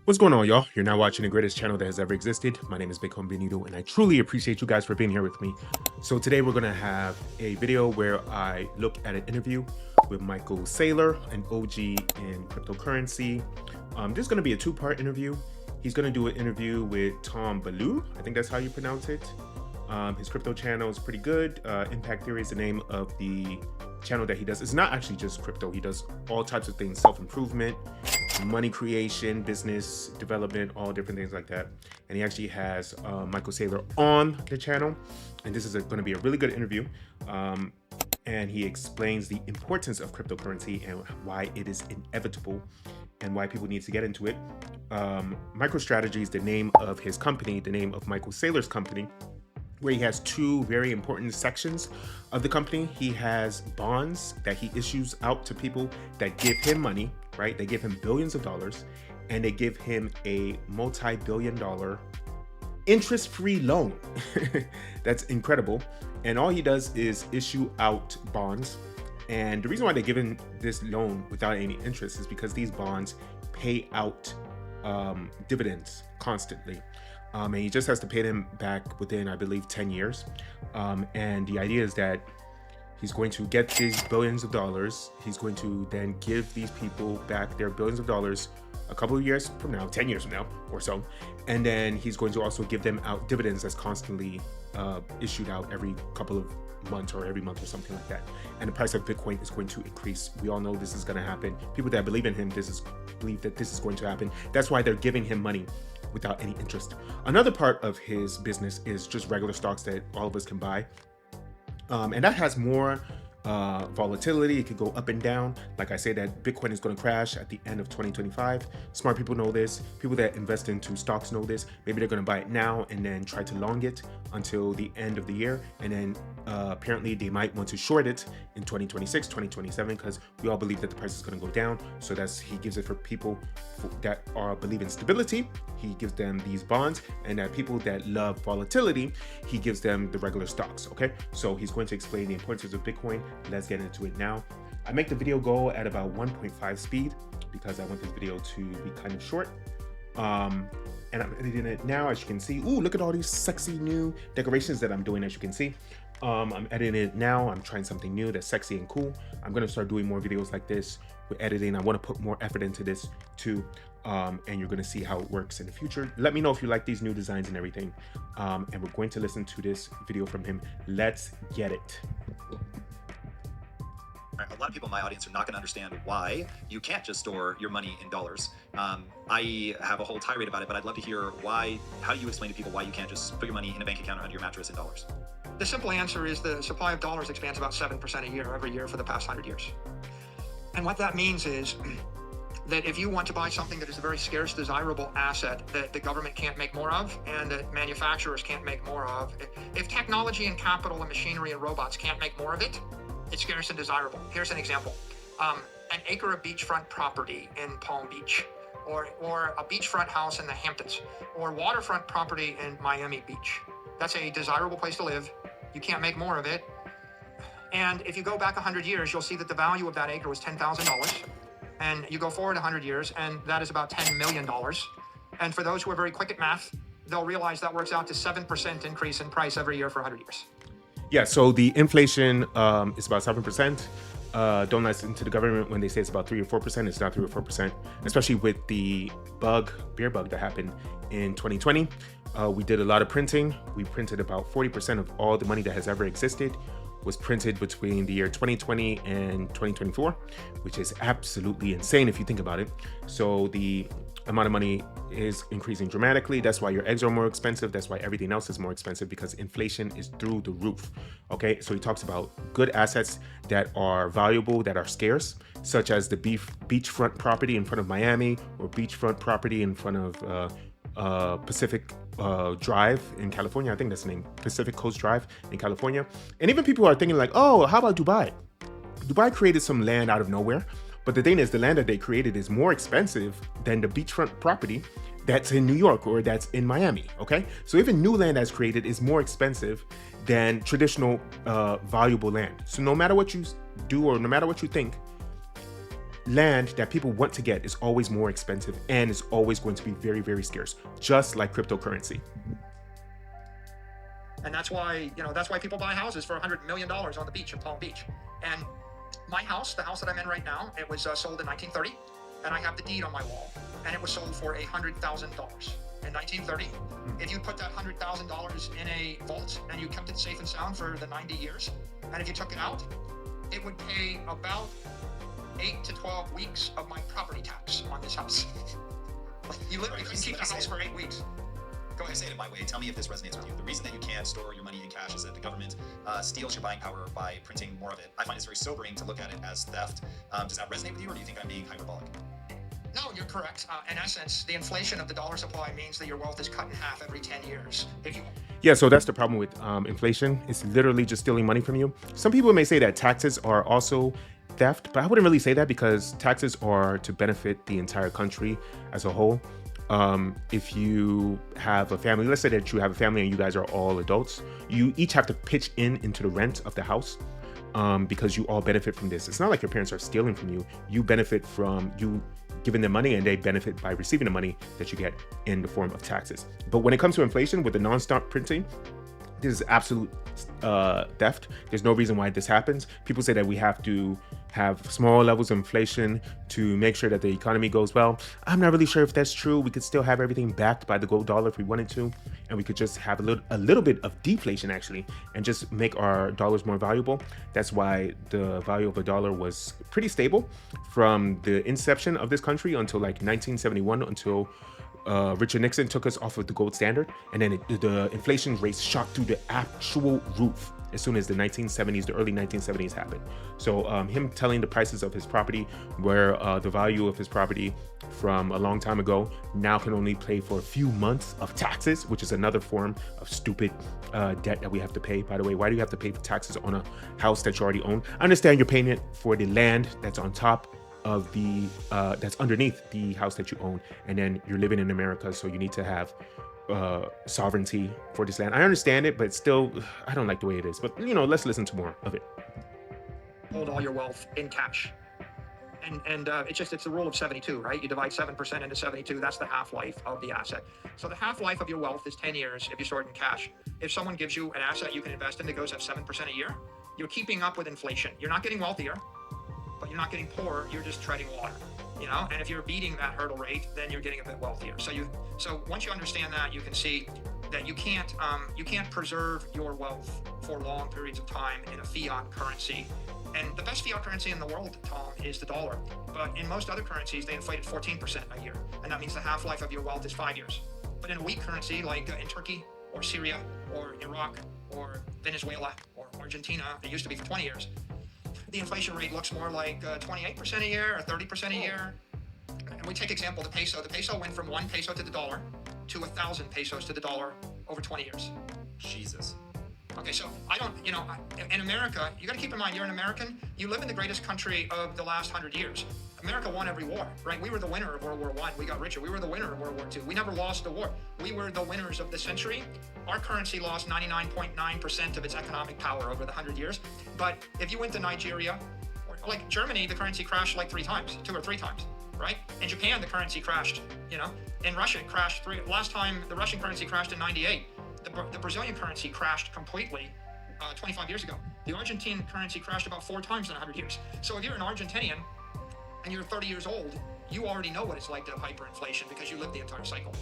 What's going on, y'all? You're now watching the greatest channel that has ever existed. My name is 𝐂𝐫𝐲𝐩𝐿, and I truly appreciate you guys for being here with me. So today we're gonna have a video where I look at an interview with Michael Saylor, an OG in cryptocurrency. This is gonna be a two-part interview. He's gonna do an interview with 𝐷𝐵𝐵𝐿, I think that's how you pronounce it. His crypto channel is pretty good. Impact Theory is the name of the channel that he does. It's not actually just crypto. He does all types of things: self-improvement, money creation, business development, all different things like that. And he actually has Michael Saylor on the channel, and this is going to be a really good interview. And he explains the importance of cryptocurrency and why it is inevitable and why people need to get into it. MicroStrategy is the name of his company, the name of Michael Saylor's company, where he has two very important sections of the company. He has bonds that he issues out to people that give him money, right? They give him billions of dollars, and they give him a multi-billion-dollar interest-free loan. That's incredible. And all he does is issue out bonds. And the reason why they're giving this loan without any interest is because these bonds pay out dividends constantly. And he just has to pay them back within, I believe, 10 years. And the idea is that he's going to get these billions of dollars. He's going to then give these people back their billions of dollars a couple of years from now, 10 years from now or so. And then he's going to also give them out dividends that's constantly issued out every couple of months or every month or something like that. And the price of Bitcoin is going to increase. We all know this is going to happen. People that believe in him, believe that this is going to happen. That's why they're giving him money without any interest. Another part of his business is just regular stocks that all of us can buy. And that has more volatility. It could go up and down. Like I say, that Bitcoin is going to crash at the end of 2025. Smart people know this. People that invest into stocks know this. Maybe they're going to buy it now and then try to long it until the end of the year. And then apparently they might want to short it in 2026, 2027, because we all believe that the price is going to go down. So he gives it for people that believe in stability. He gives them these bonds, and that people that love volatility, he gives them the regular stocks. Okay, so he's going to explain the importance of Bitcoin. Let's get into it now. I make the video go at about 1.5 speed because I want this video to be kind of short. And I'm editing it now, as you can see. Ooh, look at all these sexy new decorations that I'm doing, as you can see. I'm editing it now. I'm trying something new that's sexy and cool. I'm gonna start doing more videos like this with editing. I want to put more effort into this too. And you're gonna see how it works in the future. Let me know if you like these new designs and everything. And we're going to listen to this video from him. Let's get it. A lot of people in my audience are not going to understand why you can't just store your money in dollars. I have a whole tirade about it, but I'd love to hear why. How do you explain to people why you can't just put your money in a bank account or under your mattress in dollars? The simple answer is the supply of dollars expands about 7% a year every year for the past 100 years. And what that means is that if you want to buy something that is a very scarce, desirable asset that the government can't make more of and that manufacturers can't make more of, if technology and capital and machinery and robots can't make more of it, it's scarce and desirable. Here's an example. An acre of beachfront property in Palm Beach, or a beachfront house in the Hamptons, or waterfront property in Miami Beach. That's a desirable place to live. You can't make more of it. And if you go back 100 years, you'll see that the value of that acre was $10,000. And you go forward 100 years, and that is about $10 million. And for those who are very quick at math, they'll realize that works out to 7% increase in price every year for 100 years. Yeah, so the inflation is about 7%. Don't listen to the government when they say it's about 3 or 4%. It's not 3 or 4%, especially with the beer bug that happened in 2020. We did a lot of printing. We printed about 40% of all the money that has ever existed was printed between the year 2020 and 2024, which is absolutely insane if you think about it. So the amount of money is increasing dramatically. That's why your eggs are more expensive. That's why everything else is more expensive, because inflation is through the roof. Okay, so he talks about good assets that are valuable, that are scarce, such as the beachfront property in front of Miami, or beachfront property in front of Pacific Drive in California. I think that's the name, Pacific Coast Drive in California. And even people are thinking like, oh, how about Dubai? Dubai created some land out of nowhere. But the thing is, the land that they created is more expensive than the beachfront property that's in New York or that's in Miami, okay? So even new land that's created is more expensive than traditional valuable land. So no matter what you do or no matter what you think, land that people want to get is always more expensive and is always going to be very, very scarce, just like cryptocurrency. And that's why, that's why people buy houses for $100 million on the beach in Palm Beach. And my house, the house that I'm in right now, it was sold in 1930, and I have the deed on my wall, and it was sold for $100,000 in 1930. If you put that $100,000 in a vault and you kept it safe and sound for the 90 years, and if you took it out, it would pay about 8 to 12 weeks of my property tax on this house. You literally can keep the house for 8 weeks. Go ahead, say it in my way. Tell me if this resonates with you. The reason that you can't store your money in cash is that the government steals your buying power by printing more of it. I find it's very sobering to look at it as theft. Does that resonate with you, or do you think I'm being hyperbolic? No, you're correct. In essence, the inflation of the dollar supply means that your wealth is cut in half every 10 years. Yeah, so that's the problem with inflation. It's literally just stealing money from you. Some people may say that taxes are also theft, but I wouldn't really say that, because taxes are to benefit the entire country as a whole. If you have a family, let's say that you have a family and you guys are all adults, you each have to pitch into the rent of the house, because you all benefit from this. It's not like your parents are stealing from you. You benefit from you giving them money, and they benefit by receiving the money that you get in the form of taxes. But when it comes to inflation with the non-stop printing, this is absolute theft. There's no reason why this happens. People say that we have to have small levels of inflation to make sure that the economy goes well. I'm not really sure if that's true. We could still have everything backed by the gold dollar if we wanted to, and we could just have a little bit of deflation actually, and just make our dollars more valuable. That's why the value of a dollar was pretty stable from the inception of this country until like 1971, until Richard Nixon took us off of the gold standard, and then the inflation rate shot through the actual roof as soon as the early 1970s happened. So him telling the prices of his property, where the value of his property from a long time ago now can only pay for a few months of taxes, which is another form of stupid debt that we have to pay. By the way, why do you have to pay for taxes on a house that you already own? I understand you're paying it for the land that's on top of the that's underneath the house that you own, and then you're living in America, so you need to have sovereignty for this land. I understand it, but still, I don't like the way it is. But let's listen to more of it. Hold all your wealth in cash, and it's the rule of 72, right? You divide 7% into 72. That's the half-life of the asset. So the half-life of your wealth is 10 years if you store it in cash. If someone gives you an asset you can invest in that goes up 7% a year, you're keeping up with inflation. You're not getting wealthier, but you're not getting poorer. You're just treading water, and if you're beating that hurdle rate, then you're getting a bit wealthier. So once you understand that, you can see that you can't preserve your wealth for long periods of time in a fiat currency. And the best fiat currency in the world, Tom, is the dollar. But in most other currencies, they inflate at 14% a year, and that means the half-life of your wealth is 5 years. But in a weak currency like in Turkey or Syria or Iraq or Venezuela or Argentina, it used to be for 20 years. The inflation rate looks more like 28% a year or 30% a year. And we take example, the peso. The peso went from 1 peso to the dollar to 1,000 pesos to the dollar over 20 years. Jesus. Okay, so in America, you got to keep in mind, you're an American. You live in the greatest country of the last 100 years. America won every war, right? We were the winner of World War I. We got richer. We were the winner of World War II. We never lost a war. We were the winners of the century. Our currency lost 99.9% of its economic power over the 100 years. But if you went to Nigeria, or like Germany, the currency crashed like 2 or 3 times, right? In Japan, the currency crashed, In Russia, it crashed last time the Russian currency crashed in 98. The Brazilian currency crashed completely 25 years ago. The Argentine currency crashed about 4 times in 100 years. So if you're an Argentinian and you're 30 years old, you already know what it's like to have hyperinflation because you lived the entire cycle.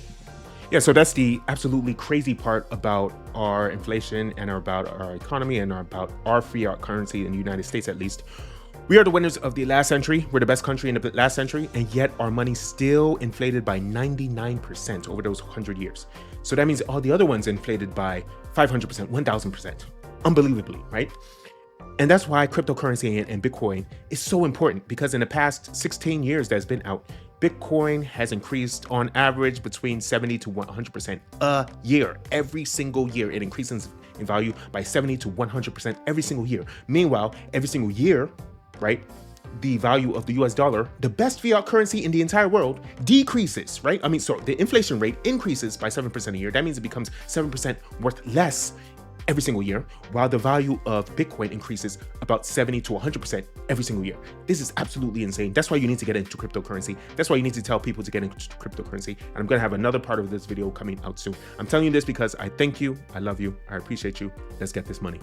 Yeah, so that's the absolutely crazy part about our inflation and about our economy and about our fiat currency in the United States, at least. We are the winners of the last century. We're the best country in the last century, and yet our money still inflated by 99% over those 100 years. So that means all the other ones inflated by 500%, 1,000%, unbelievably, right? And that's why cryptocurrency and Bitcoin is so important, because in the past 16 years that's been out, Bitcoin has increased on average between 70 to 100% a year. Every single year, it increases in value by 70 to 100% every single year. Meanwhile, every single year, right, the value of the US dollar, the best fiat currency in the entire world, decreases, right? So the inflation rate increases by 7% a year. That means it becomes 7% worth less every single year, while the value of Bitcoin increases about 70 to 100% every single year. This is absolutely insane. That's why you need to get into cryptocurrency. That's why you need to tell people to get into cryptocurrency. And I'm going to have another part of this video coming out soon. I'm telling you this because I thank you, I love you, I appreciate you. Let's get this money.